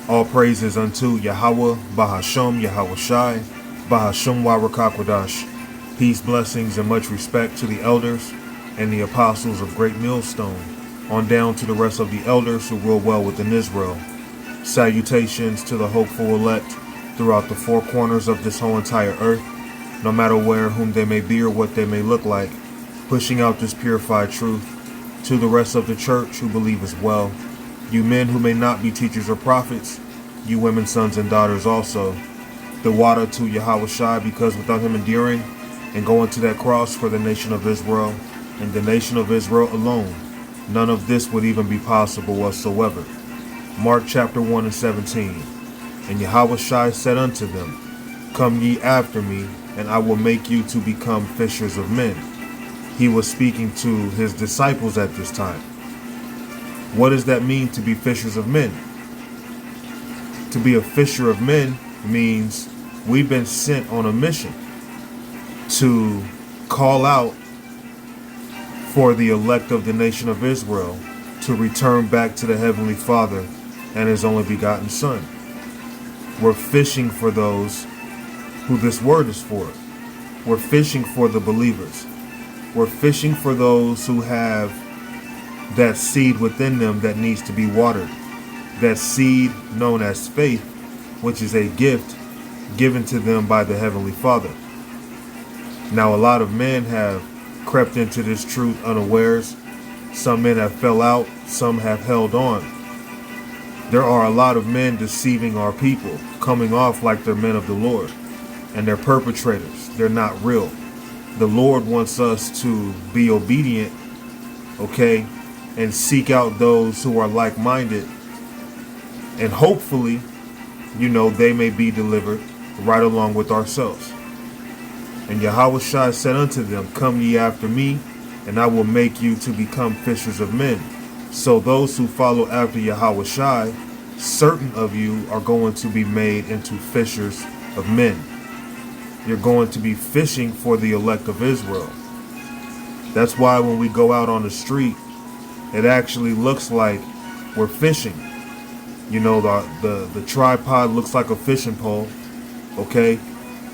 All praises unto Yahweh, Bahasham, Yahweh Shai, Bahasham Warakakwadash. Peace, blessings, and much respect to the elders and the apostles of Great Millstone, on down to the rest of the elders who rule well within Israel. Salutations to the hopeful elect throughout the four corners of this whole entire earth, no matter where, whom they may be, or what they may look like, pushing out this purified truth. To the rest of the church who believe as well. You men who may not be teachers or prophets, you women, sons, and daughters also. The water to Yahweh Shai, because without him enduring and going to that cross for the nation of Israel, and the nation of Israel alone, none of this would even be possible whatsoever. Mark chapter 1 and 17. And Yahweh Shai said unto them, Come ye after me, and I will make you to become fishers of men. He was speaking to his disciples at this time. What does that mean to be fishers of men? To be a fisher of men means we've been sent on a mission to call out for the elect of the nation of Israel to return back to the Heavenly Father and his only begotten Son. We're fishing for those who this word is for. We're fishing for the believers. We're fishing for those who have that seed within them that needs to be watered. That seed known as faith, which is a gift given to them by the Heavenly Father. Now, a lot of men have crept into this truth unawares. Some men have fell out. Some have held on. There are a lot of men deceiving our people, coming off like they're men of the Lord. And they're perpetrators. They're not real. The Lord wants us to be obedient, okay, and seek out those who are like-minded. And hopefully, they may be delivered right along with ourselves. And Yahweh Shai said unto them, Come ye after me, and I will make you to become fishers of men. So those who follow after Yahweh Shai, certain of you are going to be made into fishers of men. You're going to be fishing for the elect of Israel. That's why when we go out on the street, it actually looks like we're fishing. The tripod looks like a fishing pole. Okay?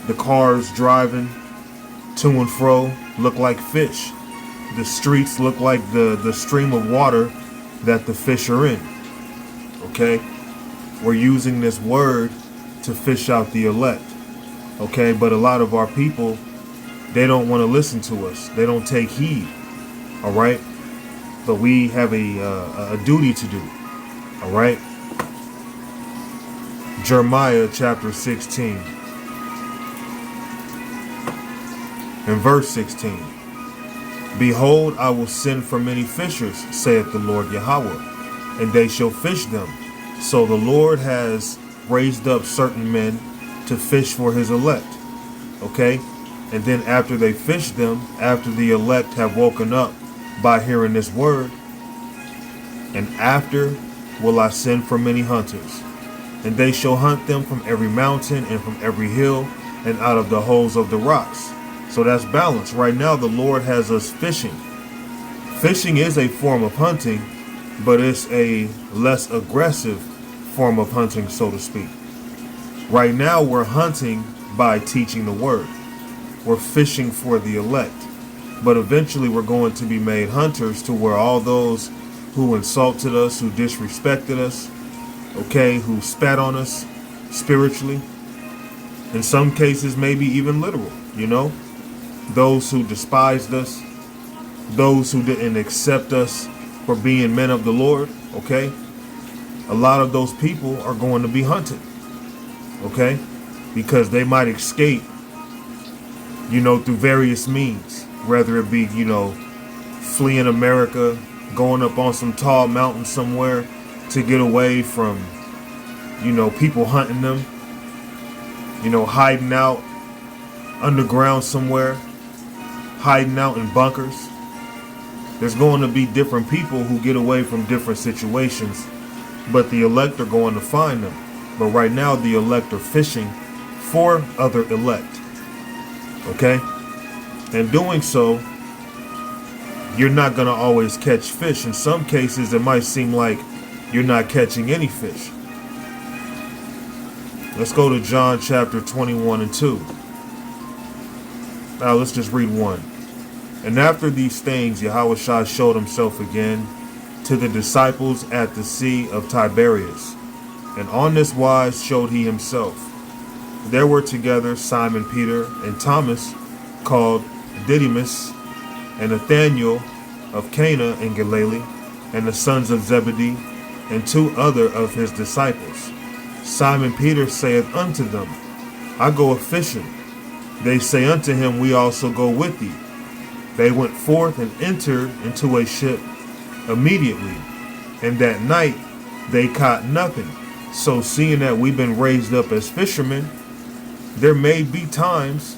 The cars driving to and fro look like fish. The streets look like the stream of water that the fish are in. Okay? We're using this word to fish out the elect. Okay, but a lot of our people, they don't want to listen to us. They don't take heed. All right, but we have a duty to do. All right. Jeremiah chapter 16 and verse 16. Behold, I will send for many fishers, saith the Lord Yahweh, and they shall fish them. So the Lord has raised up certain men to fish for his elect, okay? And then after they fish them, after the elect have woken up by hearing this word, and after will I send for many hunters, and they shall hunt them from every mountain and from every hill and out of the holes of the rocks. So that's balance. Right now the Lord has us fishing. Fishing is a form of hunting, but it's a less aggressive form of hunting, so to speak. Right now, we're hunting by teaching the word. We're fishing for the elect. But eventually, we're going to be made hunters to where all those who insulted us, who disrespected us, okay, who spat on us spiritually, in some cases, maybe even literal, those who despised us, those who didn't accept us for being men of the Lord, okay, a lot of those people are going to be hunted. Okay, because they might escape, through various means, whether it be, fleeing America, going up on some tall mountain somewhere to get away from, people hunting them, hiding out underground somewhere, hiding out in bunkers. There's going to be different people who get away from different situations, but the elect are going to find them. But right now, the elect are fishing for other elect. Okay? And doing so, you're not going to always catch fish. In some cases, it might seem like you're not catching any fish. Let's go to John chapter 21 and 2. Now let's just read 1. And after these things, Yahushua showed himself again to the disciples at the Sea of Tiberias. And on this wise showed he himself. There were together Simon Peter and Thomas, called Didymus, and Nathanael of Cana in Galilee, and the sons of Zebedee, and 2 other of his disciples. Simon Peter saith unto them, I go a-fishing. They say unto him, We also go with thee. They went forth and entered into a ship immediately, and that night they caught nothing. So seeing that we've been raised up as fishermen, there may be times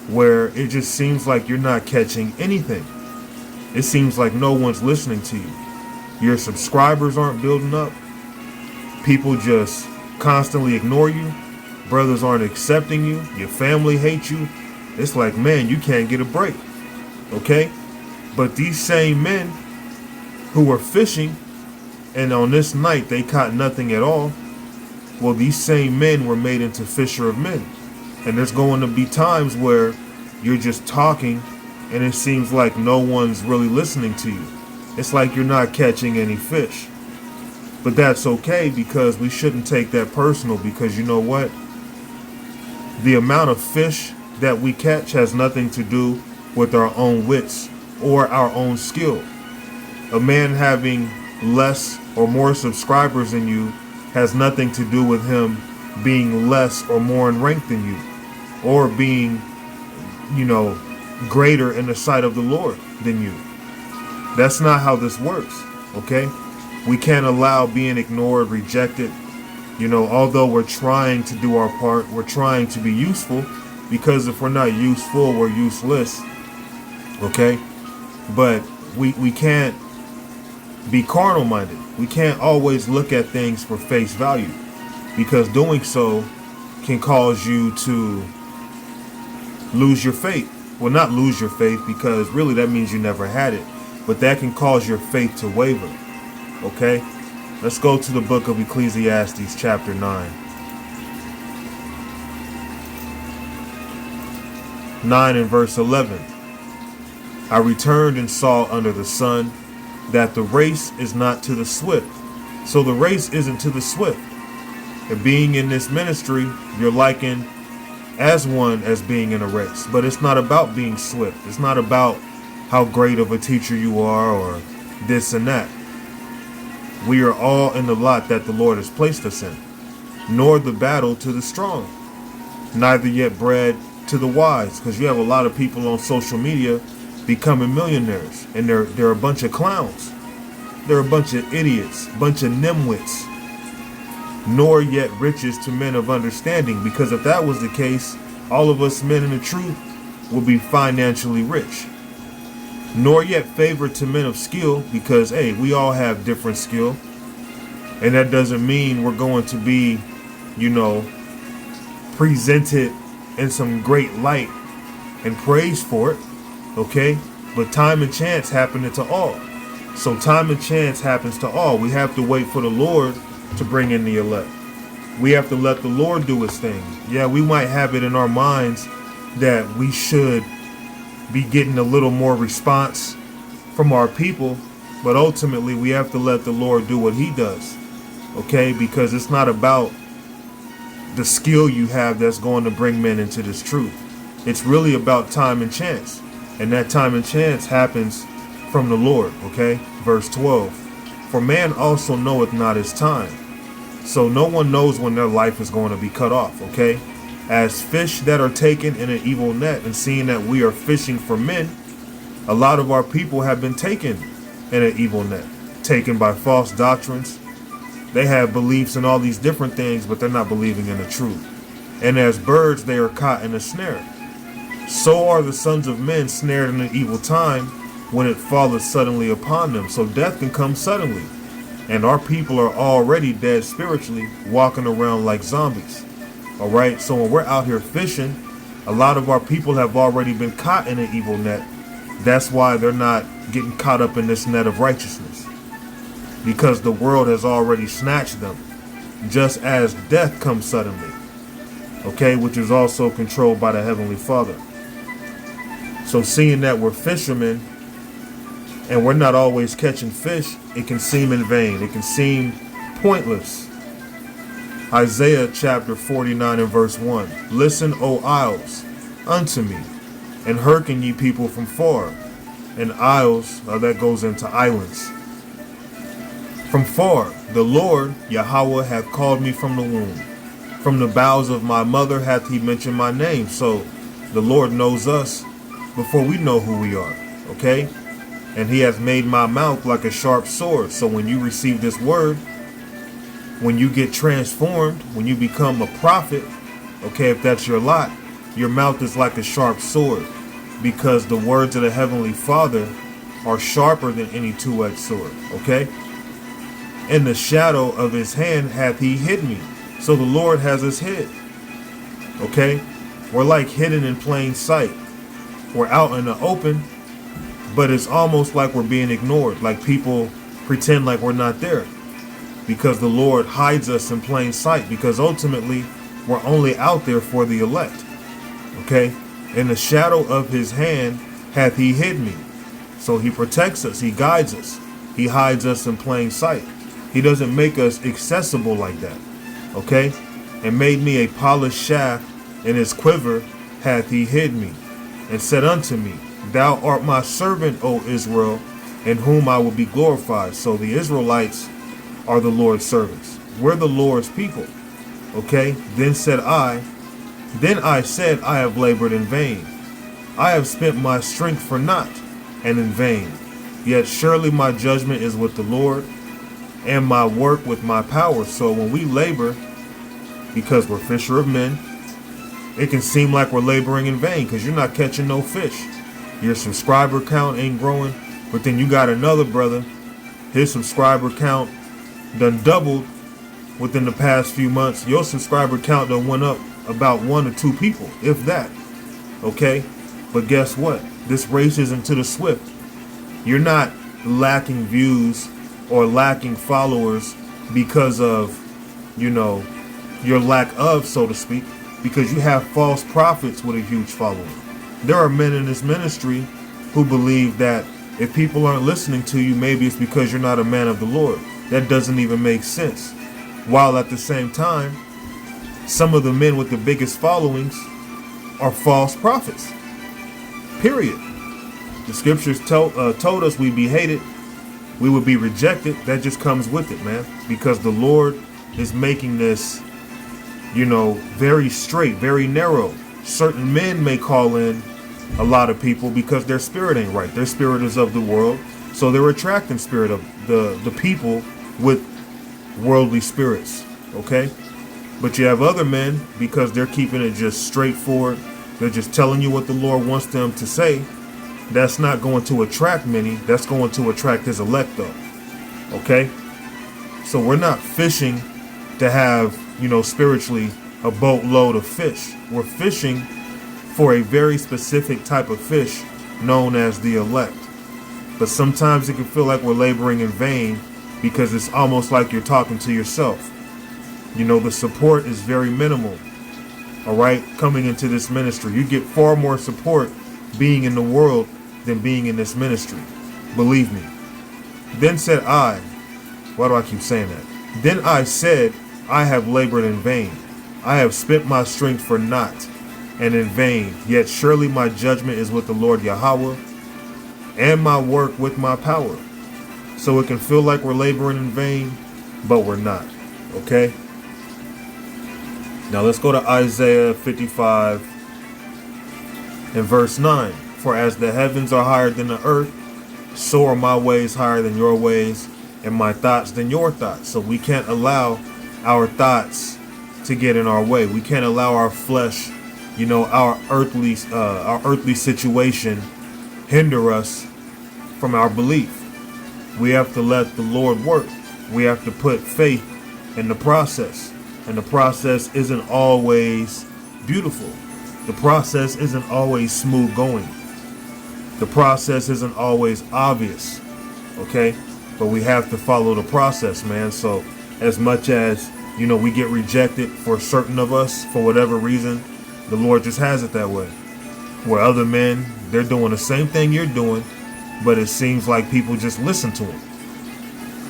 where it just seems like you're not catching anything. It seems like no one's listening to you. Your subscribers aren't building up. People just constantly ignore you. Brothers aren't accepting you. Your family hates you. It's like, man, you can't get a break. Okay? But these same men who were fishing, and on this night they caught nothing at all, well, these same men were made into fisher of men. And there's going to be times where you're just talking and it seems like no one's really listening to you. It's like you're not catching any fish. But that's okay, because we shouldn't take that personal, because you know what? The amount of fish that we catch has nothing to do with our own wits or our own skill. A man having less or more subscribers than you has nothing to do with him being less or more in rank than you, or being, greater in the sight of the Lord than you. That's not how this works, okay? We can't allow being ignored, rejected. Although we're trying to do our part, we're trying to be useful, because if we're not useful, we're useless, okay? But we can't be carnal-minded. We can't always look at things for face value, because doing so can cause you to lose your faith. Well, not lose your faith, because really that means you never had it, but that can cause your faith to waver, okay? Let's go to the book of Ecclesiastes chapter 9. 9 and verse 11. I returned and saw under the sun that the race is not to the swift. So the race isn't to the swift. And being in this ministry, you're likened as one as being in a race. But it's not about being swift. It's not about how great of a teacher you are or this and that. We are all in the lot that the Lord has placed us in. Nor the battle to the strong, neither yet bread to the wise. Because you have a lot of people on social media becoming millionaires, and they're a bunch of clowns. They're a bunch of idiots, bunch of nimwits. Nor yet riches to men of understanding, because if that was the case, all of us men in the truth would be financially rich. Nor yet favor to men of skill, because hey, we all have different skill, and that doesn't mean we're going to be, presented in some great light and praised for it, okay? But time and chance happen to all. So time and chance happens to all. We have to wait for the Lord to bring in the elect. We have to let the Lord do his thing. Yeah, we might have it in our minds that we should be getting a little more response from our people, but ultimately we have to let the Lord do what he does, okay? Because it's not about the skill you have that's going to bring men into this truth. It's really about time and chance, and that time and chance happens from the Lord, okay? Verse 12, for man also knoweth not his time. So no one knows when their life is going to be cut off, okay? As fish that are taken in an evil net, and seeing that we are fishing for men, a lot of our people have been taken in an evil net, taken by false doctrines. They have beliefs in all these different things, but they're not believing in the truth. And as birds, they are caught in a snare. So are the sons of men snared in an evil time, when it falleth suddenly upon them. So death can come suddenly. And our people are already dead spiritually, walking around like zombies. All right, so when we're out here fishing, a lot of our people have already been caught in an evil net. That's why they're not getting caught up in this net of righteousness, because the world has already snatched them, just as death comes suddenly. okay, which is also controlled by the Heavenly Father. So seeing that we're fishermen and we're not always catching fish, it can seem in vain. It can seem pointless. Isaiah chapter 49 and verse 1. Listen, O isles, unto me, and hearken ye people from far. And isles, that goes into islands. From far, the Lord, Yahweh, hath called me from the womb. From the bowels of my mother hath he mentioned my name. So the Lord knows us before we know who we are, okay? And he hath made my mouth like a sharp sword. So when you receive this word, when you get transformed, when you become a prophet, okay, if that's your lot, your mouth is like a sharp sword, because the words of the Heavenly Father are sharper than any two-edged sword, okay? In the shadow of his hand hath he hid me. So the Lord has us hid, okay? We're like hidden in plain sight. We're out in the open, but it's almost like we're being ignored, like people pretend like we're not there, because the Lord hides us in plain sight, because ultimately we're only out there for the elect, okay? In the shadow of his hand hath he hid me. So he protects us, he guides us, he hides us in plain sight. He doesn't make us accessible like that, okay? And made me a polished shaft, in his quiver hath he hid me, and said unto me, Thou art my servant, O Israel, in whom I will be glorified. So the Israelites are the Lord's servants. We're the Lord's people, okay? Then I said, I have labored in vain. I have spent my strength for naught, and in vain. Yet surely my judgment is with the Lord, and my work with my power. So when we labor, because we're fisher of men, it can seem like we're laboring in vain, because you're not catching no fish. Your subscriber count ain't growing, but then you got another brother, his subscriber count done doubled within the past few months. Your subscriber count done went up about 1 or 2 people, if that, okay? But guess what? This race isn't to the swift. You're not lacking views or lacking followers because of, your lack of, so to speak, because you have false prophets with a huge following. There are men in this ministry who believe that if people aren't listening to you, maybe it's because you're not a man of the Lord. That doesn't even make sense. While at the same time, some of the men with the biggest followings are false prophets. Period. The scriptures told us we'd be hated, we would be rejected. That just comes with it, man. Because the Lord is making this, very straight, very narrow. Certain men may call in a lot of people because their spirit ain't right. Their spirit is of the world. So they're attracting spirit of the people with worldly spirits, okay? But you have other men, because they're keeping it just straightforward, they're just telling you what the Lord wants them to say. That's not going to attract many. That's going to attract his elect, though, okay? So we're not fishing to have, spiritually a boatload of fish. We're fishing for a very specific type of fish known as the elect. But sometimes it can feel like we're laboring in vain, because it's almost like you're talking to yourself. The support is very minimal, all right, coming into this ministry. You get far more support being in the world than being in this ministry. Believe me. Then said I, why do I keep saying that? Then I said, I have labored in vain. I have spent my strength for naught, and in vain. Yet surely my judgment is with the Lord Yahweh, and my work with my power. So it can feel like we're laboring in vain, but we're not, okay? Now let's go to Isaiah 55 and verse 9. For as the heavens are higher than the earth, so are my ways higher than your ways, and my thoughts than your thoughts. So we can't allow our thoughts to get in our way. We can't allow our flesh, our earthly situation hinder us from our belief. We have to let the Lord work. We have to put faith in the process. And the process isn't always beautiful. The process isn't always smooth going. The process isn't always obvious, okay? But we have to follow the process, man. So as much as You know, we get rejected for certain of us for whatever reason. The Lord just has it that way. Where other men, they're doing the same thing you're doing, but it seems like people just listen to them.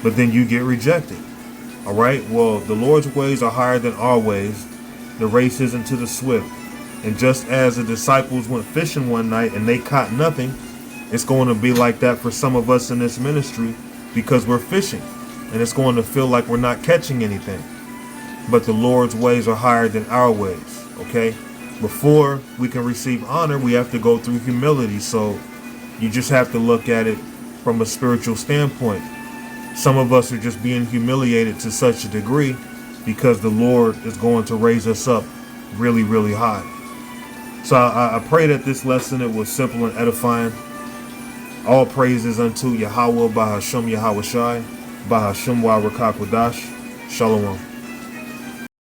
But then you get rejected. All right? Well, the Lord's ways are higher than our ways. The race isn't to the swift. And just as the disciples went fishing one night and they caught nothing, it's going to be like that for some of us in this ministry because we're fishing. And it's going to feel like we're not catching anything. But the Lord's ways are higher than our ways, okay? Before we can receive honor, we have to go through humility. So you just have to look at it from a spiritual standpoint. Some of us are just being humiliated to such a degree because the Lord is going to raise us up really, really high. So I pray that this lesson, it was simple and edifying. All praises unto Yahweh, Bahashem Yahweh Shai, Bahashem Wa Rakakwadash. Shalom.